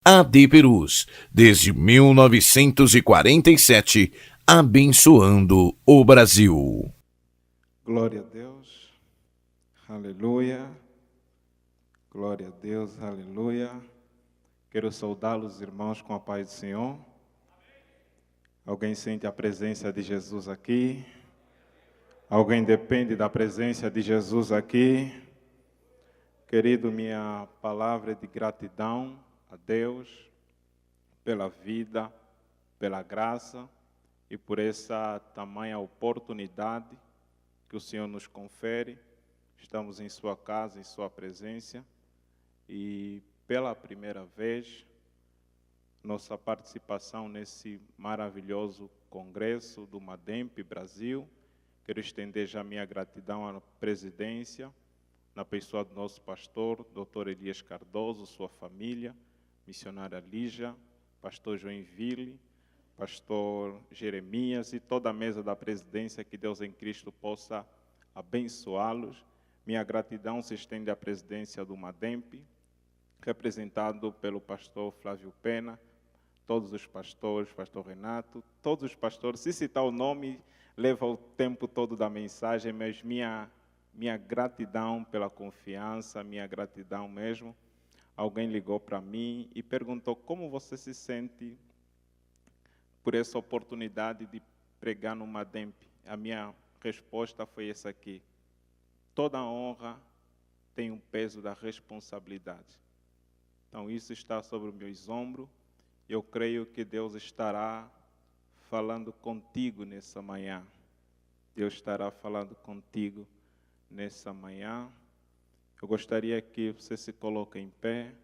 AD Perus, desde 1947, abençoando o Brasil. Glória a Deus, aleluia, glória a Deus, aleluia. Quero saudá-los, irmãos, com a paz do Senhor. Alguém sente a presença de Jesus aqui? Alguém depende da presença de Jesus aqui? Querido, minha palavra é de gratidão a Deus pela vida, pela graça e por essa tamanha oportunidade que o Senhor nos confere. Estamos em sua casa, em sua presença, e pela primeira vez, nossa participação nesse maravilhoso congresso do MADEMP Brasil. Quero estender já minha gratidão à presidência, na pessoa do nosso pastor, Dr. Elias Cardoso, sua família, missionária Lígia, pastor Joinville, pastor Jeremias e toda a mesa da presidência, que Deus em Cristo possa abençoá-los. Minha gratidão se estende à presidência do MADEMP, representado pelo pastor Flávio Pena, todos os pastores, pastor Renato, todos os pastores. Se citar o nome, leva o tempo todo da mensagem, mas minha gratidão pela confiança, minha gratidão mesmo. Alguém ligou para mim e perguntou como você se sente por essa oportunidade de pregar no MADEMP. A minha resposta foi essa aqui: toda honra tem um peso da responsabilidade. Então isso está sobre os meus ombros. Eu creio que Deus estará falando contigo nessa manhã. Deus estará falando contigo nessa manhã. Eu gostaria que você se coloque em pé.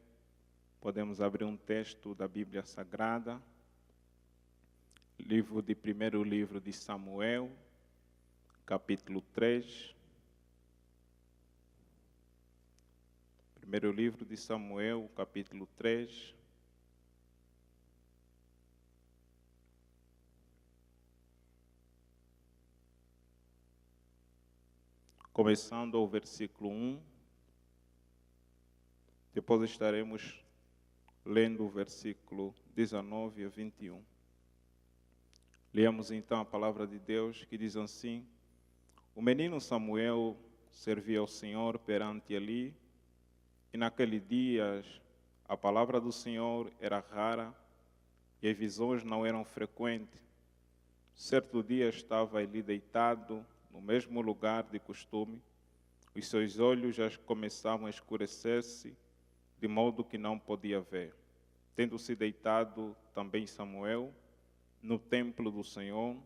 Podemos abrir um texto da Bíblia Sagrada. Primeiro livro de Samuel, capítulo 3. Primeiro livro de Samuel, capítulo 3. Começando ao versículo 1. Depois estaremos lendo o versículo 19 a 21. Leamos então a palavra de Deus, que diz assim: O menino Samuel servia ao Senhor perante Eli, e naqueles dias a palavra do Senhor era rara e as visões não eram frequentes. Certo dia estava Eli deitado no mesmo lugar de costume. Os seus olhos já começavam a escurecer-se, de modo que não podia ver. Tendo-se deitado também Samuel no templo do Senhor,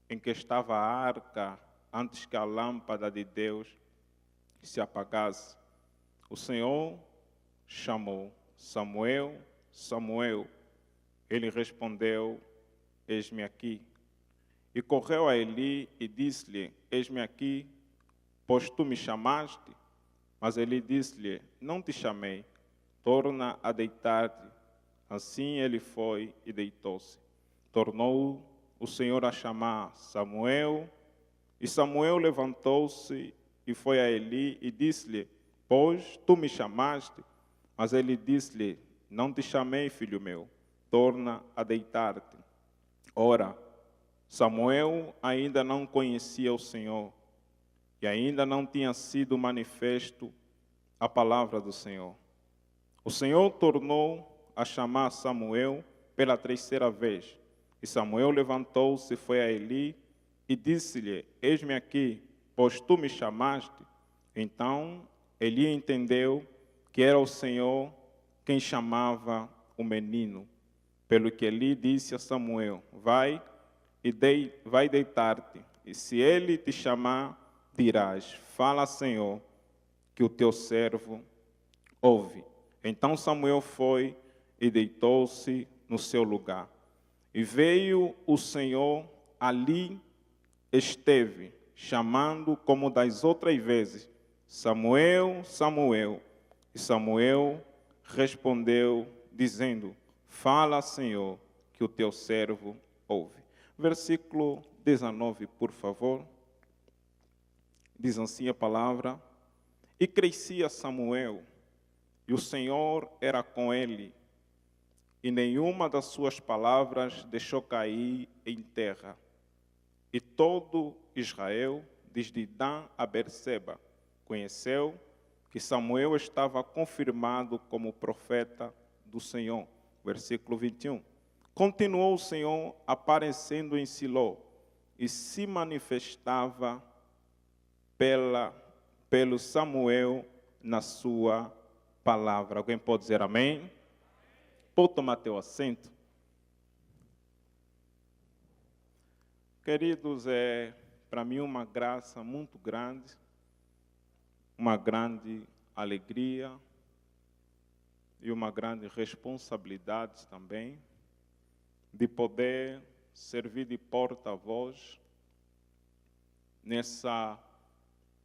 em que estava a arca, antes que a lâmpada de Deus se apagasse, o Senhor chamou: Samuel, Samuel. Ele respondeu: Eis-me aqui. E correu a Eli e disse-lhe: Eis-me aqui, pois tu me chamaste. Mas Eli disse-lhe: Não te chamei, torna a deitar-te. Assim ele foi e deitou-se. Tornou o Senhor a chamar: Samuel. E Samuel levantou-se e foi a Eli e disse-lhe: Pois tu me chamaste. Mas ele disse-lhe: Não te chamei, filho meu, torna a deitar-te. Ora, Samuel ainda não conhecia o Senhor, e ainda não tinha sido manifesto a palavra do Senhor. O Senhor tornou a chamar Samuel pela terceira vez. E Samuel levantou-se e foi a Eli e disse-lhe: Eis-me aqui, pois tu me chamaste. Então Eli entendeu que era o Senhor quem chamava o menino. Pelo que Eli disse a Samuel: Vai deitar-te, e se ele te chamar, dirás: Fala, Senhor, que o teu servo ouve. Então Samuel foi e deitou-se no seu lugar. E veio o Senhor, ali esteve, chamando como das outras vezes: Samuel, Samuel. E Samuel respondeu, dizendo: Fala, Senhor, que o teu servo ouve. Versículo 19, por favor. Diz assim a palavra: E crescia Samuel, e o Senhor era com ele, e nenhuma das suas palavras deixou cair em terra. E todo Israel, desde Dan a Berseba, conheceu que Samuel estava confirmado como profeta do Senhor. Versículo 21. Continuou o Senhor aparecendo em Siló e se manifestava pelo Samuel na sua palavra. Alguém pode dizer amém? Pode tomar teu assento. Queridos, é para mim uma graça muito grande, uma grande alegria e uma grande responsabilidade também de poder servir de porta-voz nessa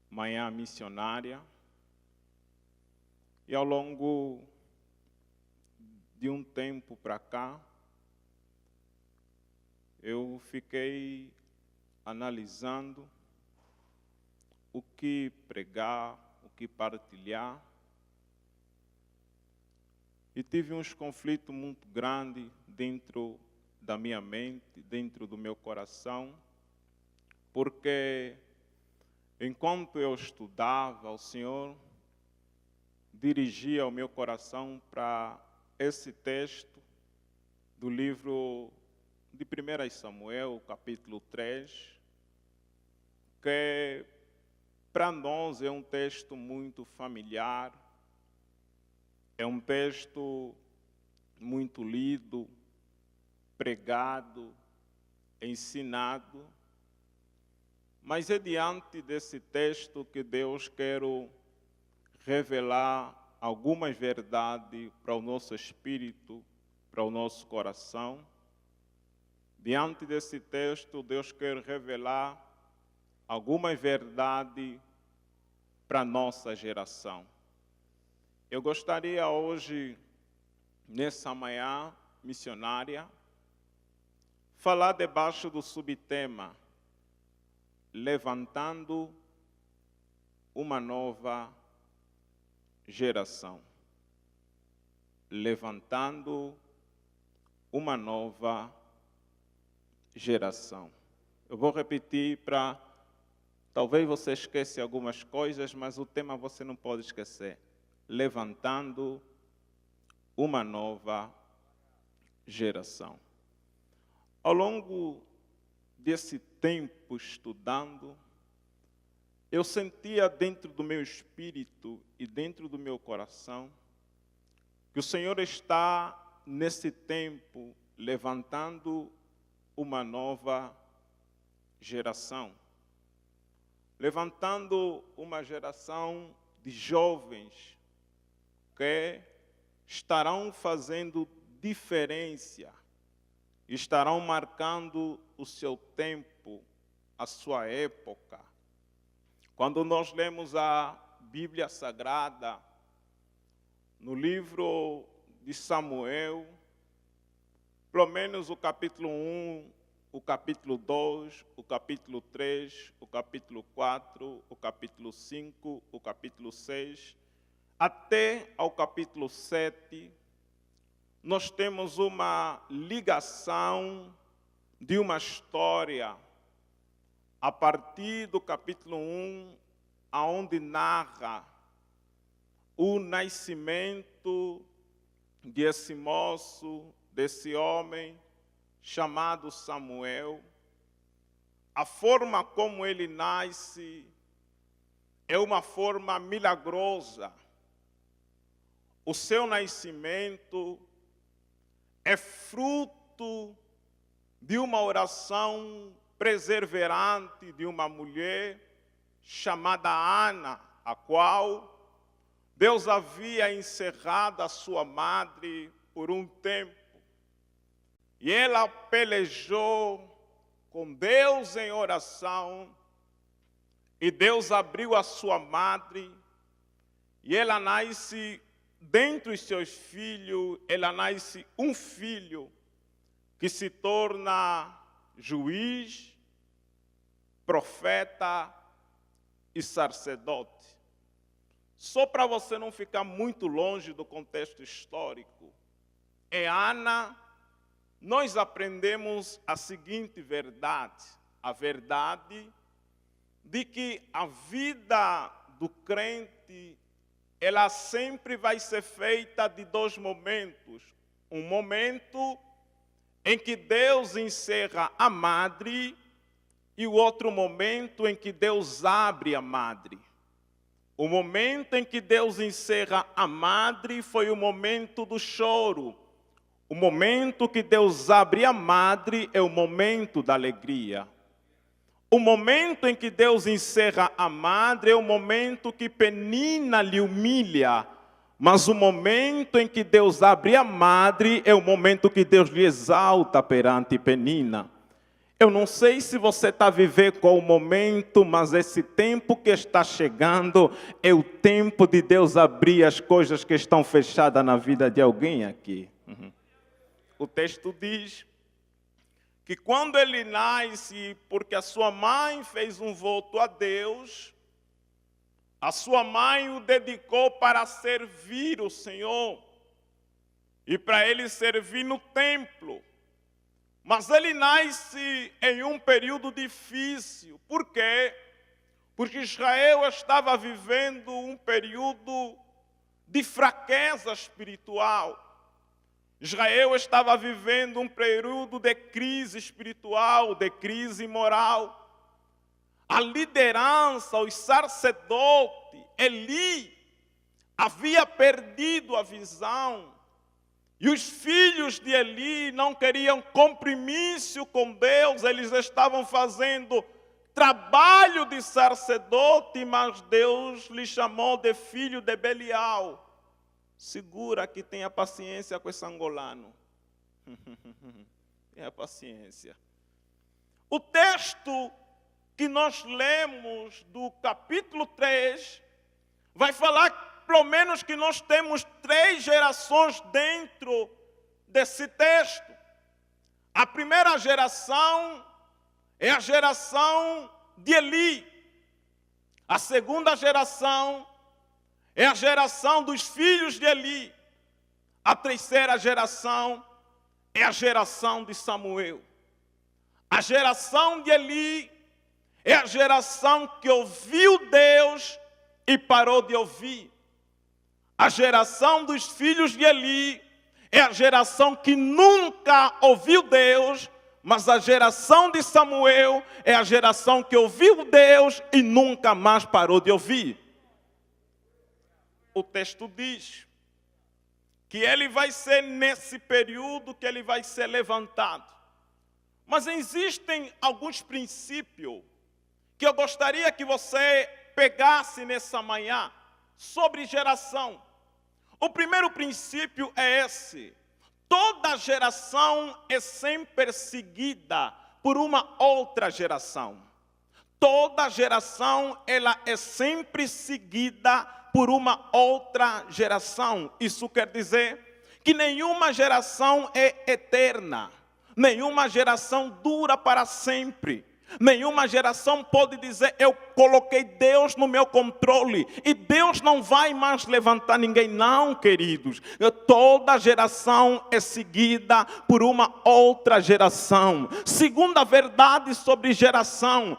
manhã missionária. E ao longo de um tempo para cá, eu fiquei analisando o que pregar, o que partilhar, e tive uns conflitos muito grandes dentro da minha mente, dentro do meu coração, porque enquanto eu estudava, o Senhor dirigia o meu coração para esse texto do livro de 1 Samuel, capítulo 3, que para nós é um texto muito familiar, é um texto muito lido, pregado, ensinado, mas é diante desse texto que Deus quer revelar algumas verdades para o nosso espírito, para o nosso coração. Diante desse texto, Deus quer revelar algumas verdades para a nossa geração. Eu gostaria hoje, nessa manhã missionária, falar debaixo do subtema Levantando uma nova geração. Levantando uma nova geração. Eu vou repetir para... Talvez você esqueça algumas coisas, mas o tema você não pode esquecer. Levantando uma nova geração. Ao longo desse tempo estudando, eu sentia dentro do meu espírito e dentro do meu coração que o Senhor está, nesse tempo, levantando uma nova geração. Levantando uma geração de jovens que estarão fazendo diferença, estarão marcando o seu tempo, a sua época. Quando nós lemos a Bíblia Sagrada, no livro de Samuel, pelo menos o capítulo 1, o capítulo 2, o capítulo 3, o capítulo 4, o capítulo 5, o capítulo 6, até ao capítulo 7, nós temos uma ligação de uma história a partir do capítulo 1, aonde narra o nascimento desse moço, desse homem chamado Samuel. A forma como ele nasce é uma forma milagrosa. O seu nascimento é fruto de uma oração perseverante de uma mulher chamada Ana, a qual Deus havia encerrado a sua madre por um tempo. E ela pelejou com Deus em oração, e Deus abriu a sua madre, e ela nasce, dentre os seus filhos, ela nasce um filho que se torna juiz, profeta e sacerdote. Só para você não ficar muito longe do contexto histórico, e Ana, nós aprendemos a seguinte verdade. A verdade de que a vida do crente, ela sempre vai ser feita de dois momentos. Um momento em que Deus encerra a madre e o outro momento em que Deus abre a madre. O momento em que Deus encerra a madre foi o momento do choro. O momento que Deus abre a madre é o momento da alegria. O momento em que Deus encerra a madre é o momento que Penina lhe humilha. Mas o momento em que Deus abre a madre é o momento que Deus lhe exalta perante Penina. Eu não sei se você está vivendo qual o momento, mas esse tempo que está chegando é o tempo de Deus abrir as coisas que estão fechadas na vida de alguém aqui. O texto diz que quando ele nasce, porque a sua mãe fez um voto a Deus, a sua mãe o dedicou para servir o Senhor e para ele servir no templo. Mas ele nasce em um período difícil. Por quê? Porque Israel estava vivendo um período de fraqueza espiritual. Israel estava vivendo um período de crise espiritual, de crise moral. A liderança, os sacerdotes, Eli, havia perdido a visão. E os filhos de Eli não queriam compromisso com Deus, eles estavam fazendo trabalho de sacerdote, mas Deus lhe chamou de filho de Belial. Segura que tenha paciência com esse angolano. Tenha paciência. O texto que nós lemos do capítulo 3 vai falar, pelo menos, que nós temos 3 gerações dentro desse texto. A primeira geração é a geração de Eli. A segunda geração é a geração dos filhos de Eli. A terceira geração é a geração de Samuel. A geração de Eli é a geração que ouviu Deus e parou de ouvir. A geração dos filhos de Eli é a geração que nunca ouviu Deus, mas a geração de Samuel é a geração que ouviu Deus e nunca mais parou de ouvir. O texto diz que ele vai ser nesse período que ele vai ser levantado. Mas existem alguns princípios que eu gostaria que você pegasse nessa manhã sobre geração. O primeiro princípio é esse: toda geração é sempre perseguida por uma outra geração. Toda geração ela é sempre seguida por uma outra geração. Isso quer dizer que nenhuma geração é eterna, nenhuma geração dura para sempre. Nenhuma geração pode dizer, eu coloquei Deus no meu controle e Deus não vai mais levantar ninguém. Não, queridos. Toda geração é seguida por uma outra geração. Segunda verdade sobre geração: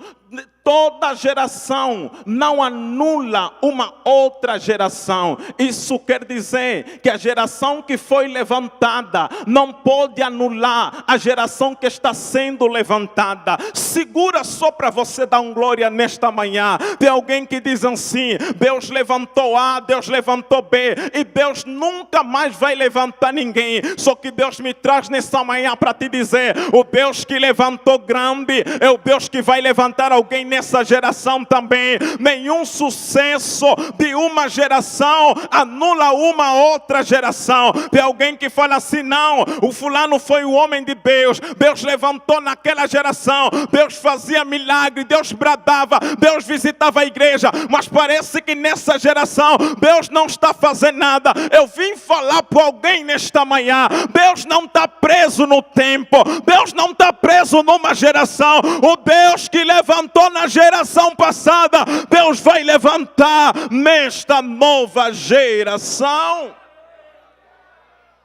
toda geração não anula uma outra geração. Isso quer dizer que a geração que foi levantada não pode anular a geração que está sendo levantada. Segura só para você dar um glória nesta manhã. Tem alguém que diz assim: Deus levantou A, Deus levantou B, e Deus nunca mais vai levantar ninguém. Só que Deus me traz nessa manhã para te dizer: o Deus que levantou grande é o Deus que vai levantar alguém nessa geração também. Nenhum sucesso de uma geração anula uma outra geração. Tem alguém que fala assim: não, o fulano foi o homem de Deus, Deus levantou naquela geração, Deus fazia milagre, Deus bradava, Deus visitava a igreja, mas parece que nessa geração Deus não está fazendo nada. Eu vim falar para alguém nesta manhã: Deus não está preso no tempo, Deus não está preso numa geração. O Deus que levantou na geração passada, Deus vai levantar nesta nova geração.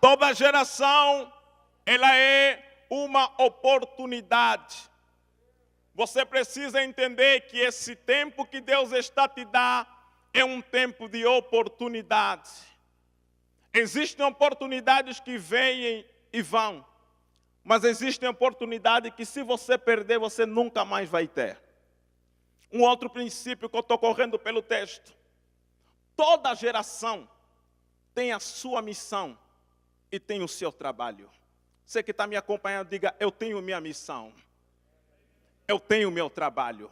Toda geração, ela é uma oportunidade. Você precisa entender que esse tempo que Deus está te dando é um tempo de oportunidade. Existem oportunidades que vêm e vão, mas existem oportunidades que se você perder, você nunca mais vai ter. Um outro princípio que eu estou correndo pelo texto. Toda geração tem a sua missão e tem o seu trabalho. Você que está me acompanhando, diga, eu tenho minha missão. Eu tenho meu trabalho.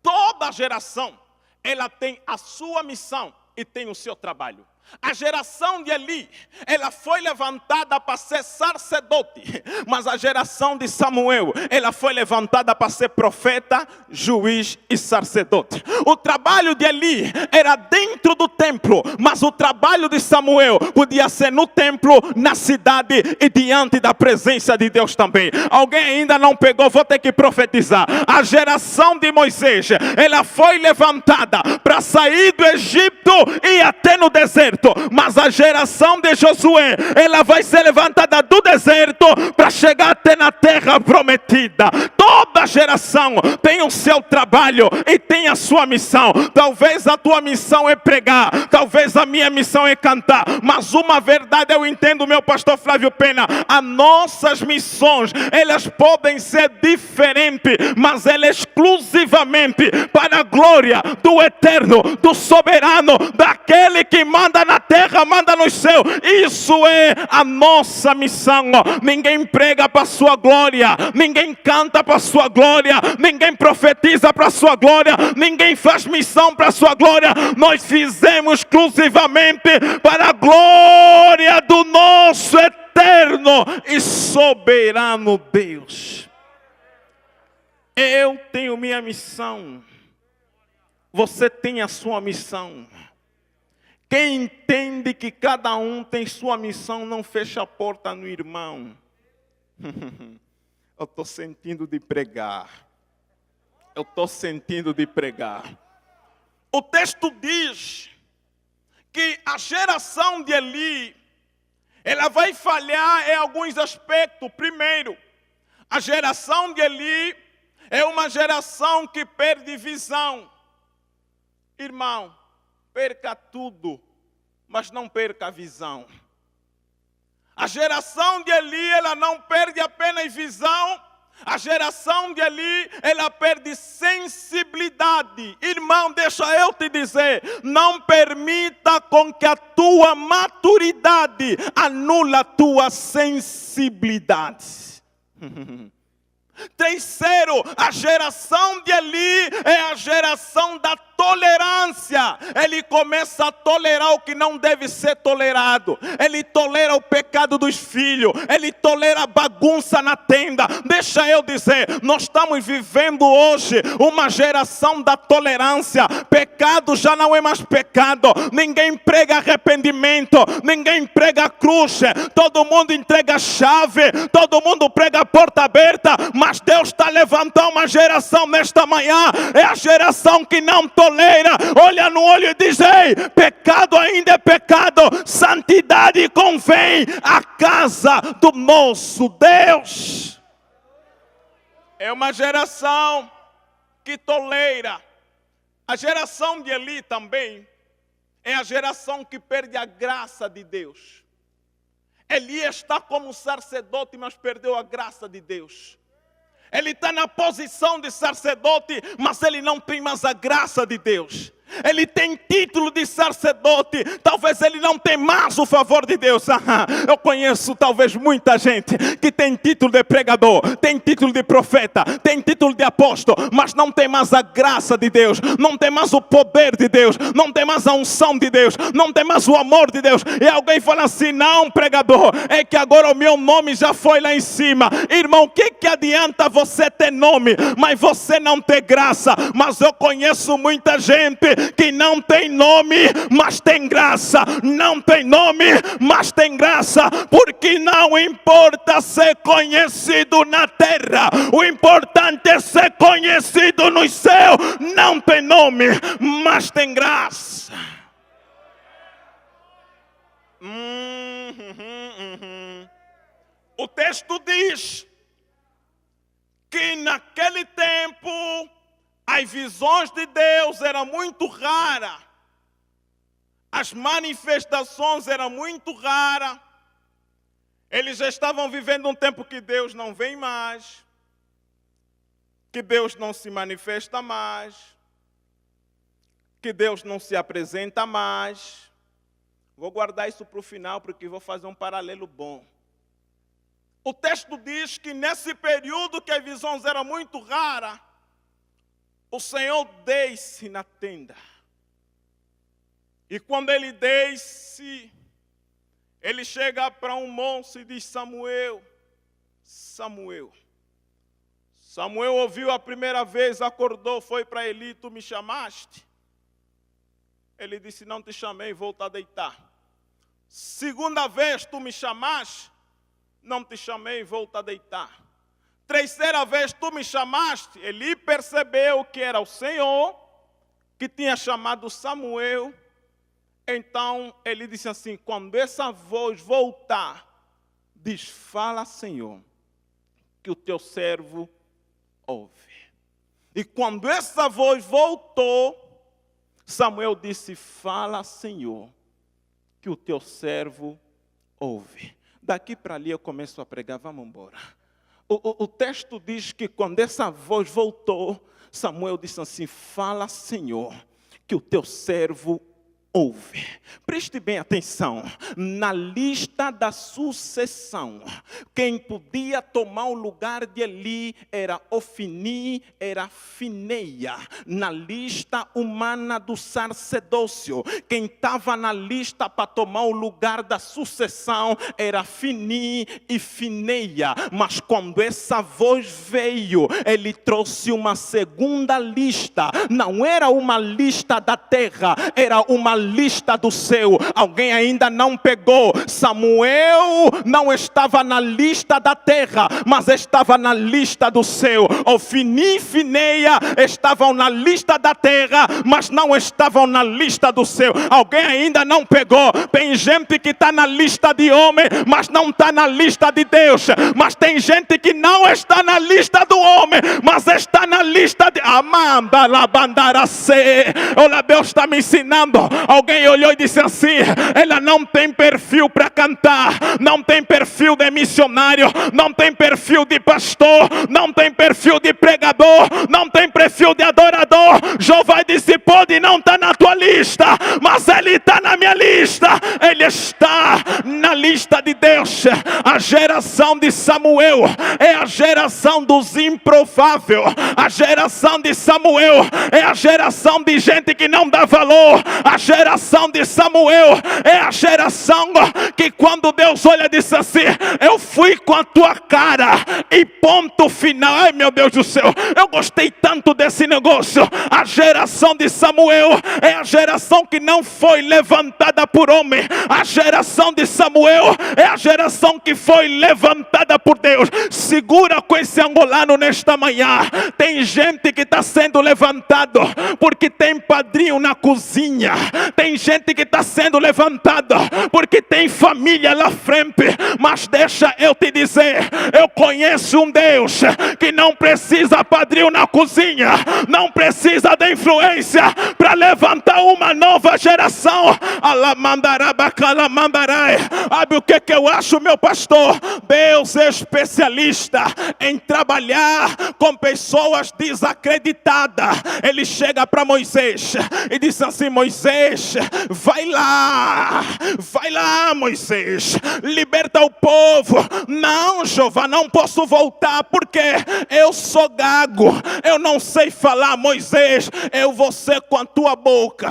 Toda geração, ela tem a sua missão e tem o seu trabalho. A geração de Eli, ela foi levantada para ser sacerdote, mas a geração de Samuel, ela foi levantada para ser profeta, juiz e sacerdote. O trabalho de Eli era dentro do templo, mas o trabalho de Samuel podia ser no templo, na cidade e diante da presença de Deus também. Alguém ainda não pegou, vou ter que profetizar. A geração de Moisés, ela foi levantada para sair do Egito e até no deserto. Mas a geração de Josué, ela vai ser levantada do deserto para chegar até na terra prometida. Toda geração tem o seu trabalho e tem a sua missão. Talvez a tua missão é pregar, talvez a minha missão é cantar, mas uma verdade eu entendo, meu pastor Flávio Pena, as nossas missões, elas podem ser diferentes, mas elas exclusivamente para a glória do eterno, do soberano, daquele que manda na terra, manda no céu. Isso é a nossa missão. Ninguém prega para a sua glória, ninguém canta para a sua glória, ninguém profetiza para a sua glória, ninguém faz missão para a sua glória. Nós fizemos exclusivamente para a glória do nosso eterno e soberano Deus. Eu tenho minha missão, você tem a sua missão. Quem entende que cada um tem sua missão, não fecha a porta no irmão. Eu estou sentindo de pregar. Eu estou sentindo de pregar. O texto diz que a geração de Eli, ela vai falhar em alguns aspectos. Primeiro, a geração de Eli é uma geração que perde visão. Irmão, perca tudo, mas não perca a visão. A geração de Eli, ela não perde apenas visão. A geração de Eli, ela perde sensibilidade. Irmão, deixa eu te dizer, não permita com que a tua maturidade anule a tua sensibilidade. Terceiro, a geração de Eli é a geração da tolerância. Ele começa a tolerar o que não deve ser tolerado. Ele tolera o pecado dos filhos. Ele tolera a bagunça na tenda. Deixa eu dizer, nós estamos vivendo hoje uma geração da tolerância. Pecado já não é mais pecado. Ninguém prega arrependimento. Ninguém prega cruz. Todo mundo entrega a chave. Todo mundo prega a porta aberta. Mas Deus está levantando uma geração nesta manhã. É a geração que não tolera. Olha no olho e diz, ei, pecado ainda é pecado, santidade convém à casa do nosso Deus. É uma geração que tolera. A geração de Eli também é a geração que perde a graça de Deus. Eli está como sacerdote, mas perdeu a graça de Deus. Ele está na posição de sacerdote, mas ele não tem mais a graça de Deus. Ele tem título de sacerdote, talvez ele não tenha mais o favor de Deus. Eu conheço talvez muita gente que tem título de pregador, tem título de profeta, tem título de apóstolo, mas não tem mais a graça de Deus, não tem mais o poder de Deus, não tem mais a unção de Deus, não tem mais o amor de Deus. E alguém fala assim, não, pregador, é que agora o meu nome já foi lá em cima. Irmão, o que adianta você ter nome, mas você não ter graça? Mas eu conheço muita gente que não tem nome, mas tem graça. Não tem nome, mas tem graça. Porque não importa ser conhecido na terra, o importante é ser conhecido no céu. Não tem nome, mas tem graça. O texto diz que naquele tempo as visões de Deus eram muito raras, as manifestações eram muito raras. Eles já estavam vivendo um tempo que Deus não vem mais, que Deus não se manifesta mais, que Deus não se apresenta mais. Vou guardar isso para o final, porque vou fazer um paralelo bom. O texto diz que nesse período que as visões eram muito raras, o Senhor desce na tenda. E quando ele desce, ele chega para um moço e diz: Samuel, Samuel. Samuel ouviu a primeira vez, acordou, foi para Eli: tu me chamaste? Ele disse: não te chamei, volta a deitar. Segunda vez, tu me chamaste? Não te chamei, volta a deitar. Terceira vez, tu me chamaste? Eli percebeu que era o Senhor que tinha chamado Samuel. Então ele disse assim: quando essa voz voltar, diz: fala, Senhor, que o teu servo ouve. E quando essa voz voltou, Samuel disse: fala, Senhor, que o teu servo ouve. Daqui para ali eu começo a pregar, vamos embora. O texto diz que quando essa voz voltou, Samuel disse assim: fala, Senhor, que o teu servo ouve. Preste bem atenção. Na lista da sucessão, quem podia tomar o lugar de Eli era Ofni, era Fineia. Na lista humana do sacerdócio, quem estava na lista para tomar o lugar da sucessão era Fini e Fineia. Mas quando essa voz veio, ele trouxe uma segunda lista. Não era uma lista da terra, era uma lista do céu. Alguém ainda não pegou. Samuel não estava na lista da terra, mas estava na lista do céu. Ofni e Fineia estavam na lista da terra, mas não estavam na lista do céu. Alguém ainda não pegou. Tem gente que está na lista de homem, mas não está na lista de Deus. Mas tem gente que não está na lista do homem, mas está na lista de Amanda Labandarase. Olha, Deus está me ensinando. Alguém olhou e disse assim: ela não tem perfil para cantar, não tem perfil de missionário, não tem perfil de pastor, não tem perfil de pregador, não tem perfil de adorador. Jeová disse: pode não estar na tua lista, mas ele está na minha lista. Ele está na lista de Deus. A geração de Samuel é a geração dos improváveis. A geração de Samuel é a geração de gente que não dá valor. A geração de Samuel é a geração que quando Deus olha diz assim: eu fui com a tua cara e ponto final. Ai, meu Deus do céu, eu gostei tanto desse negócio. A geração de Samuel é a geração que não foi levantada por homem. A geração de Samuel é a geração que foi levantada por Deus. Segura com esse angolano nesta manhã. Tem gente que está sendo levantado porque tem padrinho na cozinha. Tem gente que está sendo levantada porque tem família lá frente. Mas deixa eu te dizer, eu conheço um Deus que não precisa padrinho na cozinha, não precisa de influência para levantar uma nova geração. Sabe o que eu acho, meu pastor? Deus é especialista em trabalhar com pessoas desacreditadas. Ele chega para Moisés e diz assim: Moisés, vai lá, Moisés, liberta o povo. Não, Jeová, não posso voltar porque eu sou gago, eu não sei falar. Moisés, eu vou ser com a tua boca.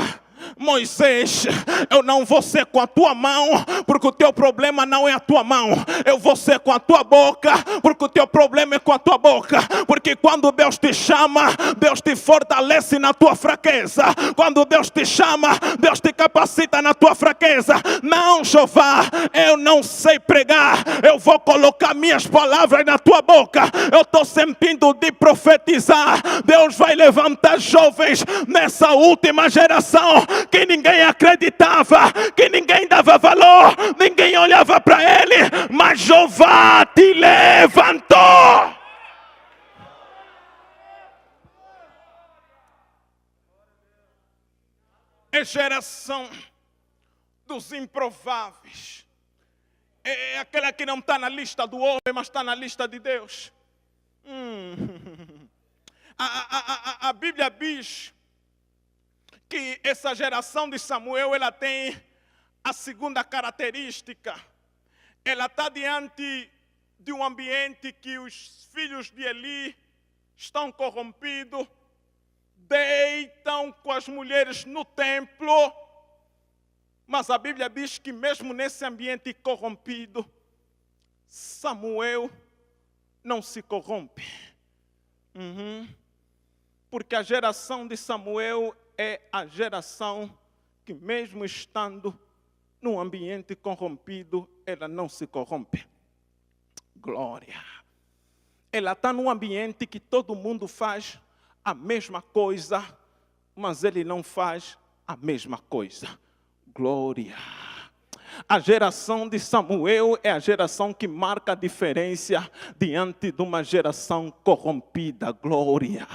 Moisés, eu não vou ser com a tua mão, porque o teu problema não é a tua mão. Eu vou ser com a tua boca, porque o teu problema é com a tua boca. Porque quando Deus te chama, Deus te fortalece na tua fraqueza. Quando Deus te chama, Deus te capacita na tua fraqueza. Não, Jeová, eu não sei pregar, eu vou colocar minhas palavras na tua boca. Eu estou sentindo de profetizar. Deus vai levantar jovens nessa última geração que ninguém acreditava, que ninguém dava valor, ninguém olhava para ele, mas Jeová te levantou. É geração dos improváveis. É aquela que não está na lista do homem, mas está na lista de Deus. A Bíblia diz que essa geração de Samuel, ela tem a segunda característica. Ela está diante de um ambiente que os filhos de Eli estão corrompidos, deitam com as mulheres no templo, mas a Bíblia diz que mesmo nesse ambiente corrompido, Samuel não se corrompe. Porque a geração de Samuel é a geração que mesmo estando num ambiente corrompido, ela não se corrompe. Glória. Ela está num ambiente que todo mundo faz a mesma coisa, mas ele não faz a mesma coisa. Glória. A geração de Samuel é a geração que marca a diferença diante de uma geração corrompida. Glória.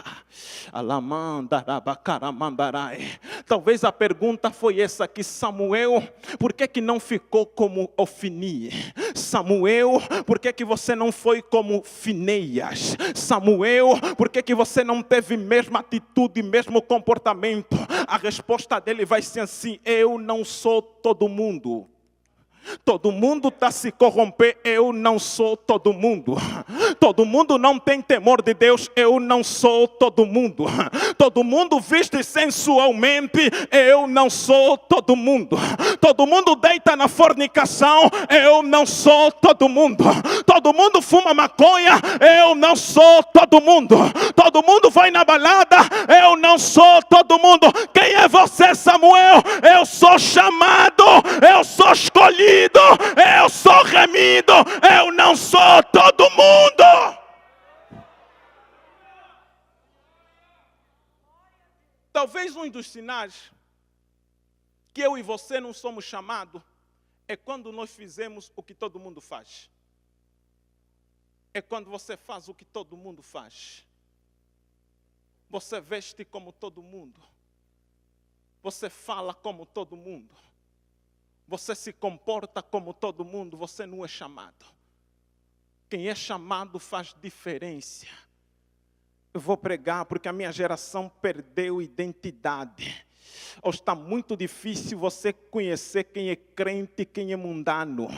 Talvez a pergunta foi essa aqui: Samuel, por que não ficou como Ofni? Samuel, por que você não foi como Fineias? Samuel, por que você não teve mesma atitude, mesmo comportamento? A resposta dele vai ser assim: eu não sou todo mundo. Todo mundo está se corromper, eu não sou todo mundo. Todo mundo não tem temor de Deus, eu não sou todo mundo. Todo mundo veste sensualmente, eu não sou todo mundo. Todo mundo deita na fornicação, eu não sou todo mundo. Todo mundo fuma maconha, eu não sou todo mundo. Todo mundo vai na balada, eu não sou todo mundo. Quem é você, Samuel? Eu sou chamado, eu sou escolhido, eu sou remido, eu não sou todo mundo. Talvez um dos sinais que eu e você não somos chamados é quando nós fizemos o que todo mundo faz. É quando você faz o que todo mundo faz. Você veste como todo mundo. Você fala como todo mundo. Você se comporta como todo mundo, você não é chamado. Quem é chamado faz diferença. Eu vou pregar porque a minha geração perdeu identidade. Hoje está muito difícil você conhecer quem é crente e quem é mundano.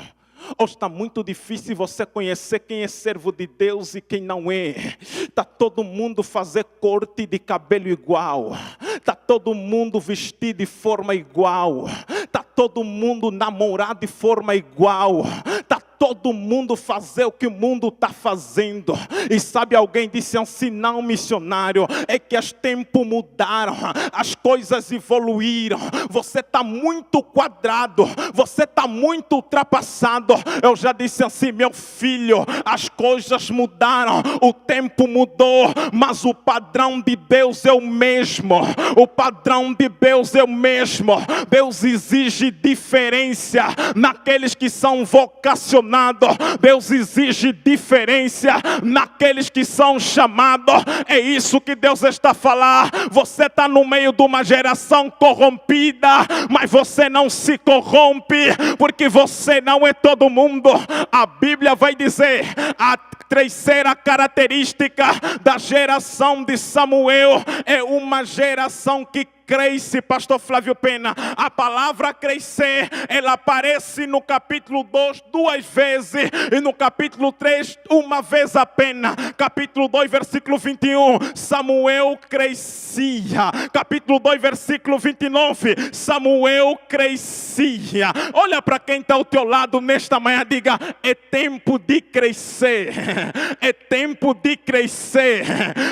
Hoje está muito difícil você conhecer quem é servo de Deus e quem não é. Está todo mundo fazer corte de cabelo igual. Está todo mundo vestido de forma igual. Está todo mundo namorar de forma igual. Está todo mundo fazer o que o mundo está fazendo. E sabe, alguém disse assim: não, missionário, é que os tempos mudaram, as coisas evoluíram. Você está muito quadrado, você está muito ultrapassado. Eu já disse assim: meu filho, as coisas mudaram, o tempo mudou, mas o padrão de Deus é o mesmo. O padrão de Deus é o mesmo. Deus exige diferença naqueles que são vocacionados. Deus exige diferença naqueles que são chamados. É isso que Deus está a falar. Você está no meio de uma geração corrompida, mas você não se corrompe, porque você não é todo mundo. A Bíblia vai dizer: a terceira característica da geração de Samuel é uma geração que cresce. Pastor Flávio Pena, a palavra crescer, ela aparece no capítulo 2 duas vezes, e no capítulo 3 uma vez apenas. Capítulo 2 versículo 21, Samuel crescia. Capítulo 2 versículo 29, Samuel crescia. Olha para quem está ao teu lado nesta manhã, diga: é tempo de crescer. É tempo de crescer.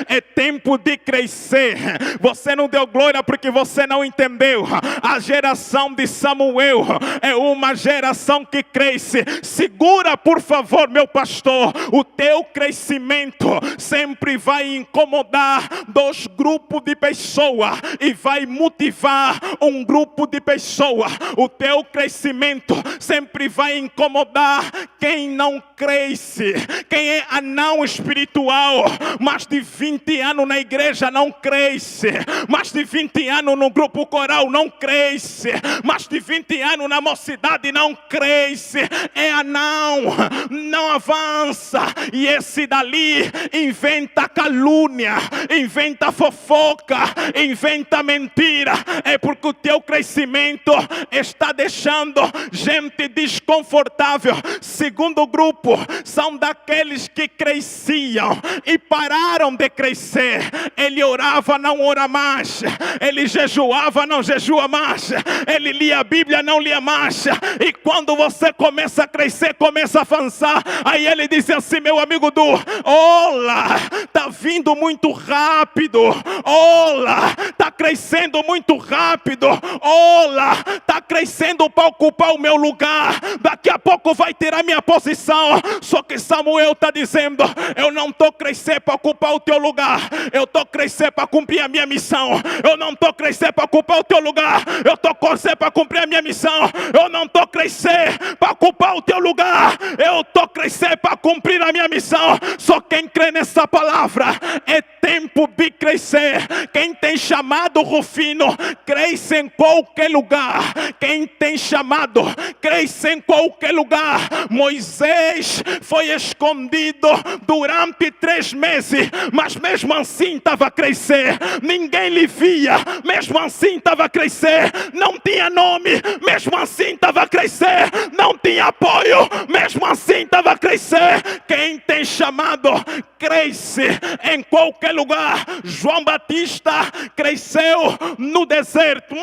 É tempo de crescer. Você não deu glória porque que você não entendeu. A geração de Samuel é uma geração que cresce. Segura, por favor, meu pastor. O teu crescimento sempre vai incomodar dois grupos de pessoas e vai motivar um grupo de pessoas. O teu crescimento sempre vai incomodar quem não cresce, quem é anão espiritual. Mais de 20 anos na igreja não cresce, mais de 20 anos no grupo coral não cresce, mais de 20 anos na mocidade não cresce, é anão, não avança. E esse dali inventa calúnia, inventa fofoca, inventa mentira. É porque o teu crescimento está deixando gente desconfortável. Segundo grupo são daqueles que cresciam e pararam de crescer. Ele orava, não ora mais. Ele jejuava, não jejua mais. Ele lia a Bíblia, não lia mais. E quando você começa a crescer, começa a avançar, aí ele diz assim: meu amigo Du, olá, está vindo muito rápido. Olá, está crescendo muito rápido. Olá, está crescendo para ocupar o meu lugar. Daqui a pouco vai ter a minha posição. Só que Samuel está dizendo: eu não estou crescendo para ocupar o teu lugar. Eu estou crescendo para cumprir a minha missão. Eu não estou crescendo para ocupar o teu lugar. Eu estou crescendo para cumprir a minha missão. Eu não estou crescendo para ocupar o teu lugar. Eu estou crescendo para cumprir a minha missão. Só quem crê nessa palavra, é tempo de crescer. Quem tem chamado Rufino, cresce em qualquer lugar. Quem tem chamado, cresce em qualquer lugar. Moisés foi escondido durante 3 meses, mas mesmo assim estava a crescer. Ninguém lhe via, mesmo assim estava a crescer. Não tinha nome, mesmo assim estava a crescer. Não tinha apoio, mesmo assim estava a crescer. Quem tem chamado, cresce em qualquer lugar. João Batista cresceu no deserto.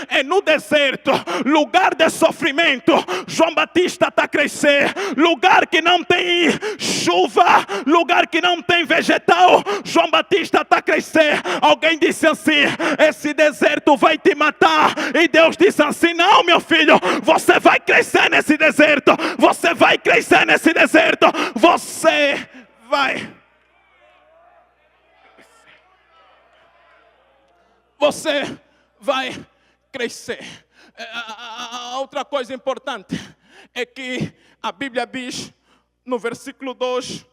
É no deserto, lugar de sofrimento. João Batista está a crescer. Lugar que não tem chuva, lugar que não tem vegetal, João Batista está a crescer. Alguém disse assim: esse deserto vai te matar. E Deus disse assim: não, meu filho, você vai crescer nesse deserto. Você vai crescer nesse deserto. Você vai. Você vai crescer. A outra coisa importante é que a Bíblia diz no versículo 2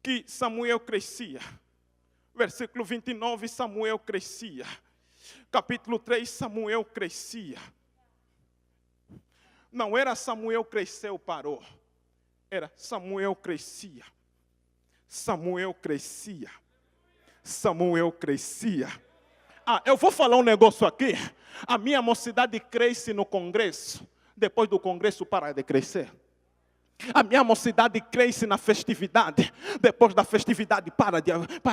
que Samuel crescia. Versículo 29, Samuel crescia. Capítulo 3, Samuel crescia. Não era Samuel cresceu, parou. Era Samuel crescia. Samuel crescia. Samuel crescia. Eu vou falar um negócio aqui. A minha mocidade cresce no congresso. Depois do congresso para de crescer. A minha mocidade cresce na festividade. Depois da festividade para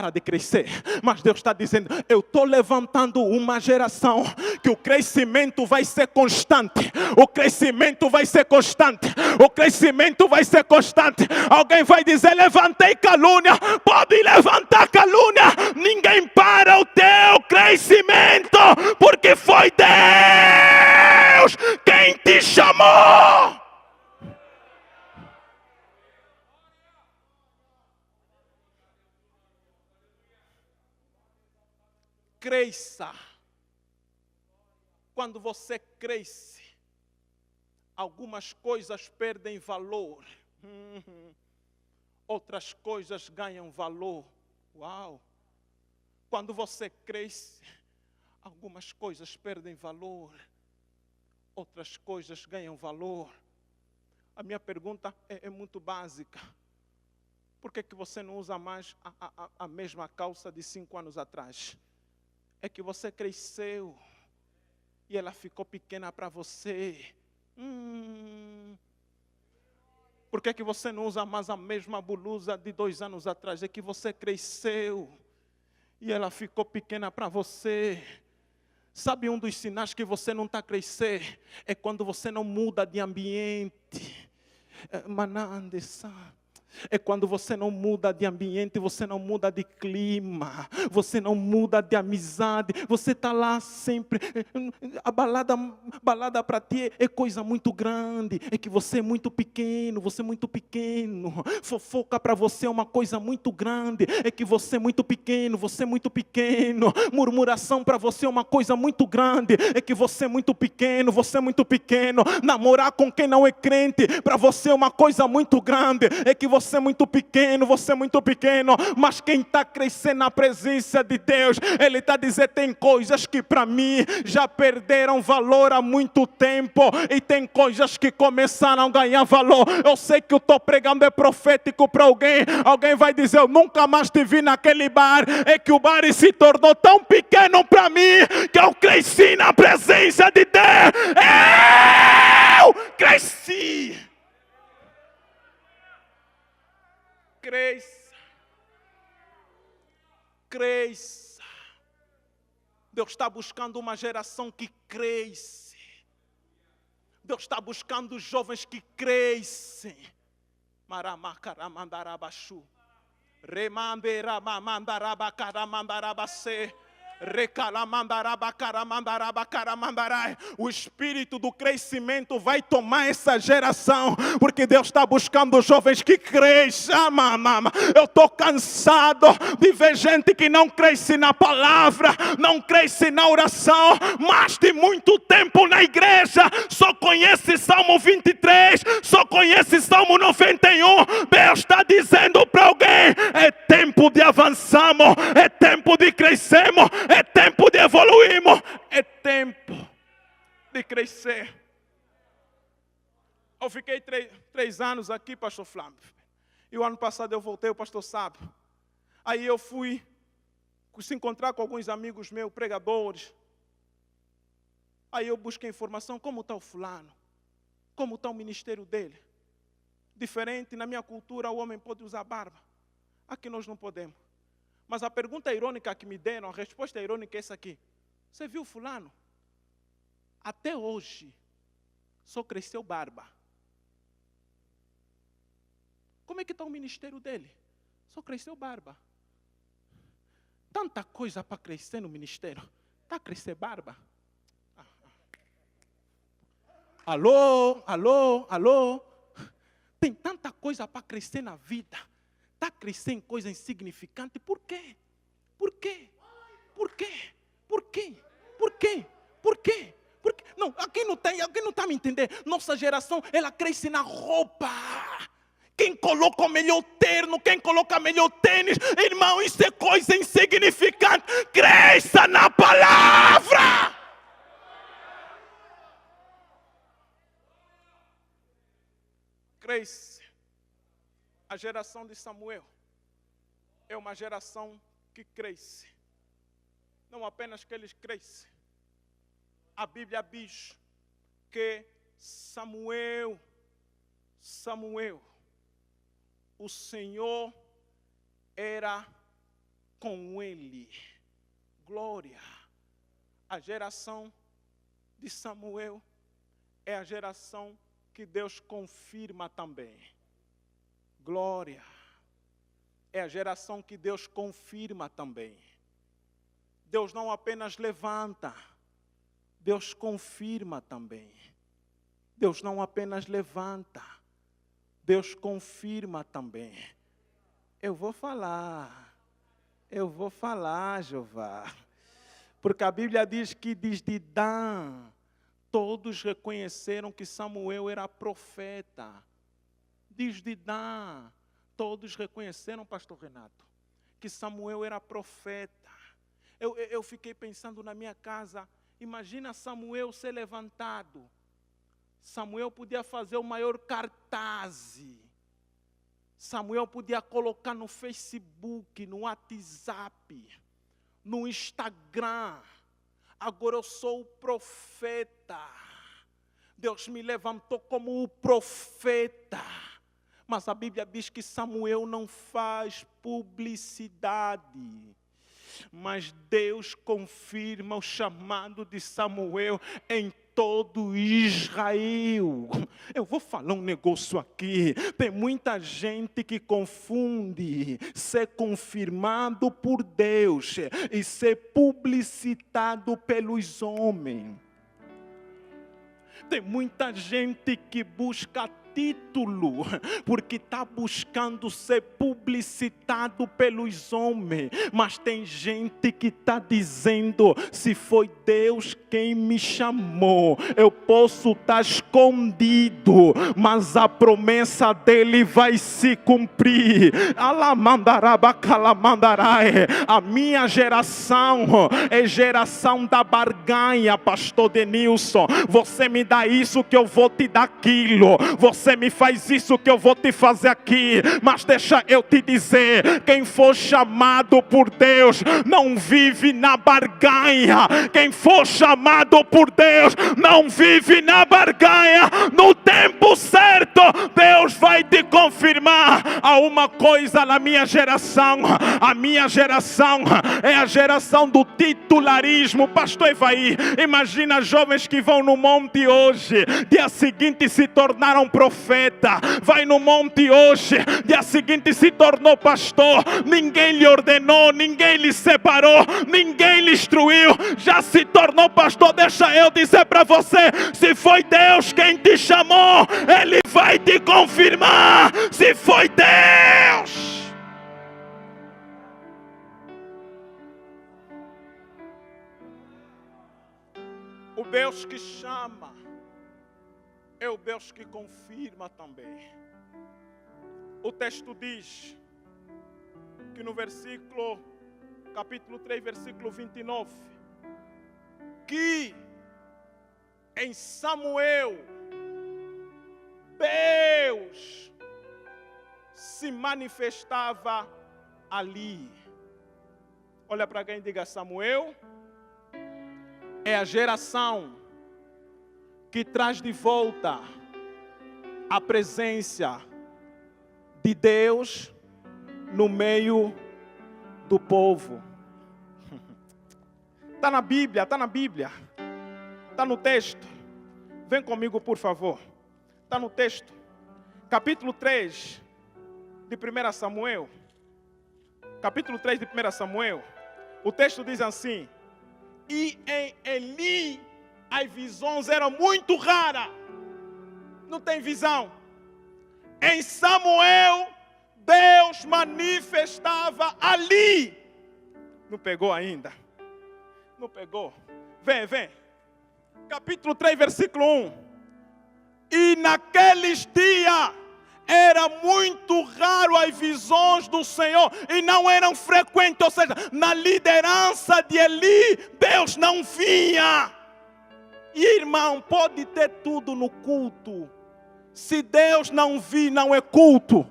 de crescer. Mas Deus está dizendo: eu estou levantando uma geração que o crescimento vai ser constante. O crescimento vai ser constante. O crescimento vai ser constante. Alguém vai dizer: levantei calúnia. Pode levantar calúnia. Ninguém para o teu crescimento, porque foi Deus quem te chamou. Cresça. Quando você cresce, algumas coisas perdem valor. Outras coisas ganham valor. Uau! Quando você cresce, algumas coisas perdem valor. Outras coisas ganham valor. A minha pergunta é muito básica. Por que você não usa mais a mesma calça de 5 anos atrás? É que você cresceu e ela ficou pequena para você. Por que você não usa mais a mesma blusa de 2 anos atrás? É que você cresceu e ela ficou pequena para você. Sabe um dos sinais que você não está a crescer? É quando você não muda de ambiente. É quando você não muda de ambiente, você não muda de clima, você não muda de amizade, você está lá sempre. A balada para ti é coisa muito grande, é que você é muito pequeno, Fofoca para você é uma coisa muito grande, é que você é muito pequeno, Murmuração para você é uma coisa muito grande, é que você é muito pequeno, Namorar com quem não é crente, para você é uma coisa muito grande, é que você é muito pequeno, mas quem está crescendo na presença de Deus, Ele está dizendo, tem coisas que para mim já perderam valor há muito tempo, e tem coisas que começaram a ganhar valor. Eu sei que eu estou pregando é profético para alguém vai dizer, eu nunca mais te vi naquele bar, é que o bar se tornou tão pequeno para mim, que eu cresci na presença de Deus, eu cresci. Cresça. Deus está buscando uma geração que cresce. Deus está buscando jovens que crescem. Maramacaramandarabashu. Remamberamamandarabacaramandarabase. O espírito do crescimento vai tomar essa geração, porque Deus está buscando jovens que cresçam. Eu estou cansado de ver gente que não cresce na palavra, não cresce na oração, mas de muito tempo na igreja, só conhece Salmo 23, só conhece Salmo 91. Deus está dizendo para alguém, é tempo de avançarmos, é tempo de crescermos, é tempo de evoluirmos, é tempo de crescer. Eu fiquei 3 anos aqui, pastor Flávio, e o ano passado eu voltei, o pastor sabe. Aí eu fui se encontrar com alguns amigos meus, pregadores. Aí eu busquei informação, como está o fulano? Como está o ministério dele? Diferente, na minha cultura o homem pode usar barba. Aqui nós não podemos. Mas a pergunta irônica que me deram, a resposta irônica é essa aqui. Você viu fulano? Até hoje, só cresceu barba. Como é que está o ministério dele? Só cresceu barba. Tanta coisa para crescer no ministério. Está a crescer barba? Alô? Tem tanta coisa para crescer na vida. Está a crescer em coisa insignificante. Por quê? Não, alguém não está me entendendo. Nossa geração, ela cresce na roupa. Quem coloca o melhor terno, quem coloca o melhor tênis, irmão, isso é coisa insignificante. Cresça na palavra. Cresce. A geração de Samuel é uma geração que cresce. Não apenas que eles crescem. A Bíblia diz que Samuel, o Senhor era com ele. Glória. A geração de Samuel é a geração que Deus confirma também. Glória. É a geração que Deus confirma também. Deus não apenas levanta, Deus confirma também. Deus não apenas levanta, Deus confirma também. Eu vou falar, Jeová. Porque a Bíblia diz que desde Dan, todos reconheceram que Samuel era profeta. Desde Dan, todos reconheceram, pastor Renato, que Samuel era profeta. Eu fiquei pensando na minha casa, imagina Samuel ser levantado. Samuel podia fazer o maior cartaz. Samuel podia colocar no Facebook, no WhatsApp, no Instagram. Agora eu sou o profeta. Deus me levantou como o profeta. Mas a Bíblia diz que Samuel não faz publicidade. Mas Deus confirma o chamado de Samuel em todo Israel. Eu vou falar um negócio aqui. Tem muita gente que confunde ser confirmado por Deus e ser publicitado pelos homens. Tem muita gente que busca título, porque está buscando ser publicitado pelos homens, mas tem gente que está dizendo: se foi Deus quem me chamou, eu posso estar escondido, mas a promessa dele vai se cumprir. A minha geração é geração da barganha, pastor Denilson. Você me dá isso que eu vou te dar aquilo, você me faz isso que eu vou te fazer aqui. Mas deixa eu te dizer, quem for chamado por Deus não vive na barganha. Quem for chamado por Deus não vive na barganha. No tempo certo Deus vai te confirmar. Há uma coisa na minha geração, a minha geração é a geração do titularismo. Pastor Evaí, imagina jovens que vão no monte hoje, dia seguinte se tornaram profeta. Vai no monte hoje, dia seguinte se tornou pastor. Ninguém lhe ordenou, ninguém lhe separou, ninguém lhe instruiu, já se tornou pastor. Deixa eu dizer para você, se foi Deus quem te chamou, Ele vai te confirmar. Se foi Deus. O Deus que chama é o Deus que confirma também. O texto diz que no capítulo 3, versículo 29, que em Samuel, Deus se manifestava ali. Olha para quem diga: Samuel é a geração que traz de volta a presença de Deus no meio do povo. Está na Bíblia, está na Bíblia. Está no texto. Vem comigo, por favor. Está no texto. Capítulo 3 de 1 Samuel. Capítulo 3 de 1 Samuel. O texto diz assim: e em Eli as visões eram muito raras. Não tem visão. Em Samuel, Deus manifestava ali. Não pegou ainda? Não pegou? Vem. Capítulo 3, versículo 1. E naqueles dias era muito raro as visões do Senhor, e não eram frequentes. Ou seja, na liderança de Eli, Deus não vinha. E irmão, pode ter tudo no culto, se Deus não vir, não é culto.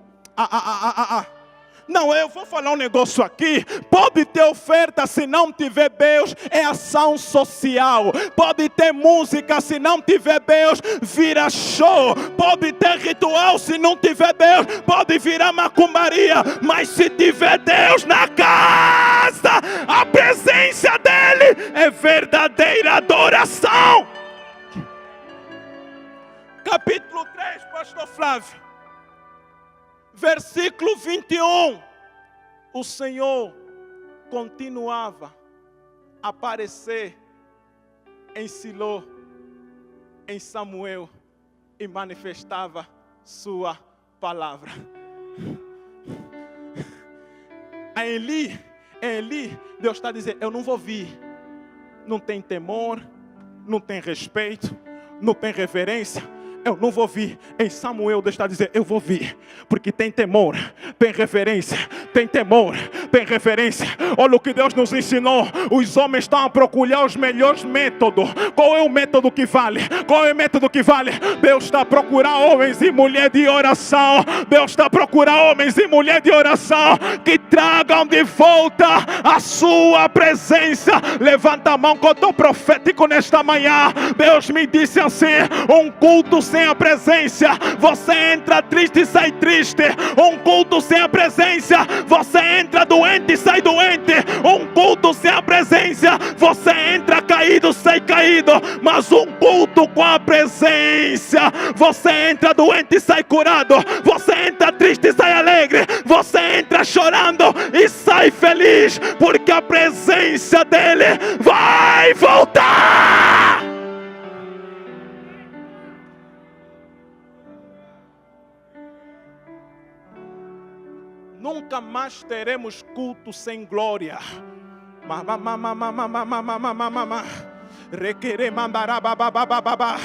Não, eu vou falar um negócio aqui. Pode ter oferta, se não tiver Deus, é ação social. Pode ter música, se não tiver Deus, vira show. Pode ter ritual, se não tiver Deus, pode virar macumbaria. Mas se tiver Deus na casa, a presença dele é verdadeira adoração. Capítulo 3, pastor Flávio, versículo 21. O Senhor continuava a aparecer em Siló, em Samuel, e manifestava sua palavra. A Eli, Deus está dizendo: eu não vou vir. Não tem temor, não tem respeito, não tem reverência. Eu não vou vir. Em Samuel, Deus está dizendo: eu vou vir, porque tem temor, tem reverência, tem temor, tem reverência. Olha o que Deus nos ensinou. Os homens estão a procurar os melhores métodos. Qual é o método que vale? Qual é o método que vale? Deus está a procurar homens e mulheres de oração. Deus está a procurar homens e mulheres de oração que tragam de volta a sua presença. Levanta a mão que eu estou profético nesta manhã. Deus me disse assim: um culto sem a presença, você entra triste e sai triste. Um culto sem a presença, você entra do doente sai doente. Um culto sem a presença, você entra caído, sai caído. Mas um culto com a presença, você entra doente e sai curado. Você entra triste e sai alegre. Você entra chorando e sai feliz, porque a presença dele vai voltar. Nunca mais teremos culto sem glória. Requere mandaraba bababa,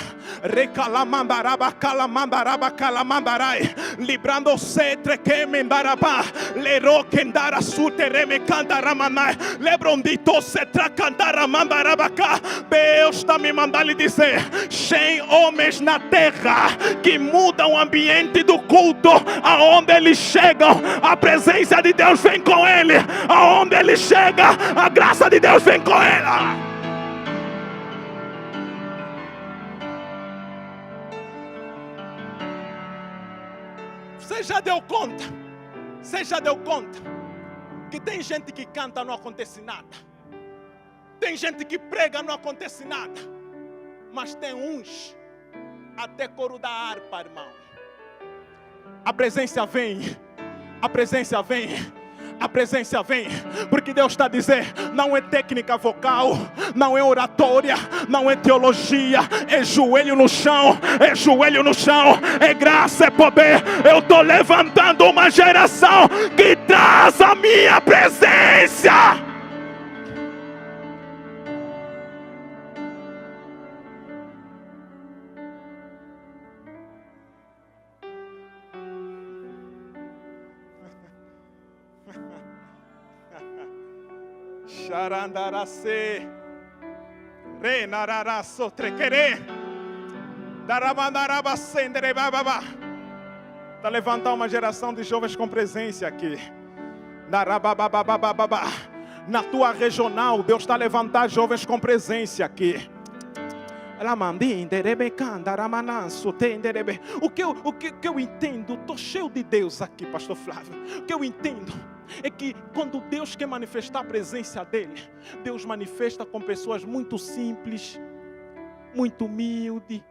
recalamandaraba calamandaraba calamandarai, librando setre que mendaraba, lero kendara sutereme cantaramanai, lebrondito setra cantaramandarabaka. Deus está me mandando lhe dizer: 100 homens na terra que mudam o ambiente do culto. Aonde eles chegam, a presença de Deus vem com ele. Aonde ele chega, a graça de Deus vem com ele. Você já deu conta? Você já deu conta que tem gente que canta, não acontece nada. Tem gente que prega, não acontece nada. Mas tem uns até coro da harpa, irmão. A presença vem. A presença vem. A presença vem, porque Deus está a dizer: não é técnica vocal, não é oratória, não é teologia, é joelho no chão, é joelho no chão, é graça, é poder. Eu estou levantando uma geração que traz a minha presença. Charandarase, renararaso trequere, darabandarabasendere bababa. Está levantando uma geração de jovens com presença aqui. Darabababababa. Na tua regional, Deus está levantando jovens com presença aqui. O que eu entendo, estou cheio de Deus aqui, pastor Flávio. O que eu entendo é que quando Deus quer manifestar a presença dele, Deus manifesta com pessoas muito simples, muito humildes.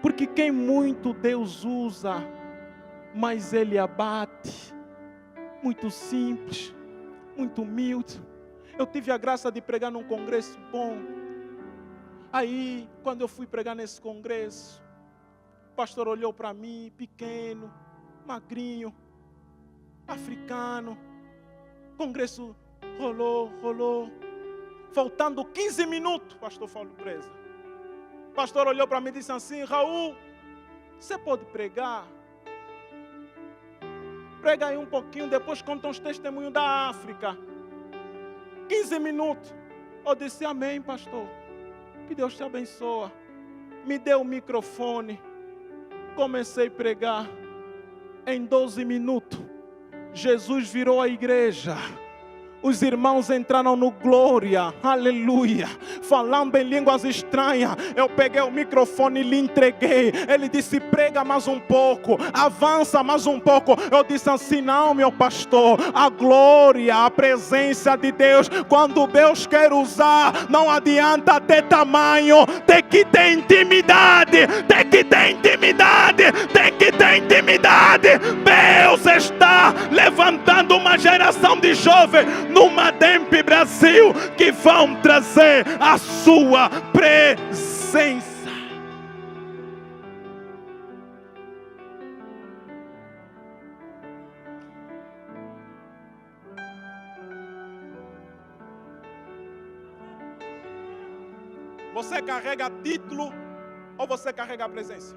Porque quem muito Deus usa, mas ele abate. Muito simples, muito humilde. Eu tive a graça de pregar num congresso bom. Aí, quando eu fui pregar nesse congresso, o pastor olhou para mim, pequeno, magrinho, africano. O congresso rolou. Faltando 15 minutos, o pastor falou presa. O pastor olhou para mim e disse assim: Raul, você pode pregar? Prega aí um pouquinho, depois conta uns testemunhos da África. 15 minutos. Eu disse: amém, pastor. Que Deus te abençoe. Me deu o microfone. Comecei a pregar. Em 12 minutos, Jesus virou a igreja. Os irmãos entraram no glória, aleluia, falando em línguas estranhas. Eu peguei o microfone e lhe entreguei. Ele disse: prega mais um pouco, avança mais um pouco. Eu disse assim: não, meu pastor, a glória, a presença de Deus, quando Deus quer usar, não adianta ter tamanho, tem que ter intimidade, tem que ter intimidade, tem que ter intimidade. Deus está levantando uma geração de jovens no Mademp Brasil que vão trazer a sua presença. Você carrega título ou você carrega a presença?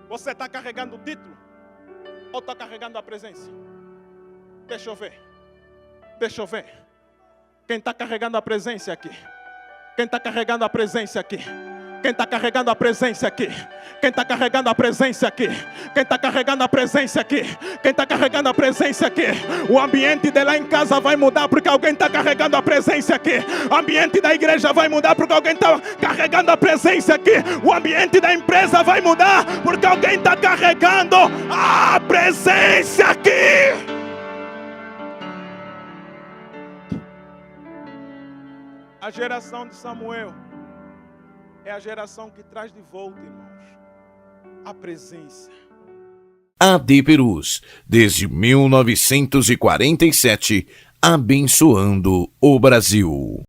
Você está carregando o título ou está carregando a presença? Deixa eu ver. Quem está carregando a presença aqui? Quem está carregando a presença aqui? Quem está carregando a presença aqui? Quem está carregando a presença aqui? Quem está carregando a presença aqui? Quem está carregando a presença aqui? O ambiente de lá em casa vai mudar porque alguém está carregando a presença aqui. O ambiente da igreja vai mudar porque alguém está carregando a presença aqui. O ambiente da empresa vai mudar porque alguém está carregando a presença aqui. A geração de Samuel é a geração que traz de volta, irmãos, a presença. AD Perus, desde 1947, abençoando o Brasil.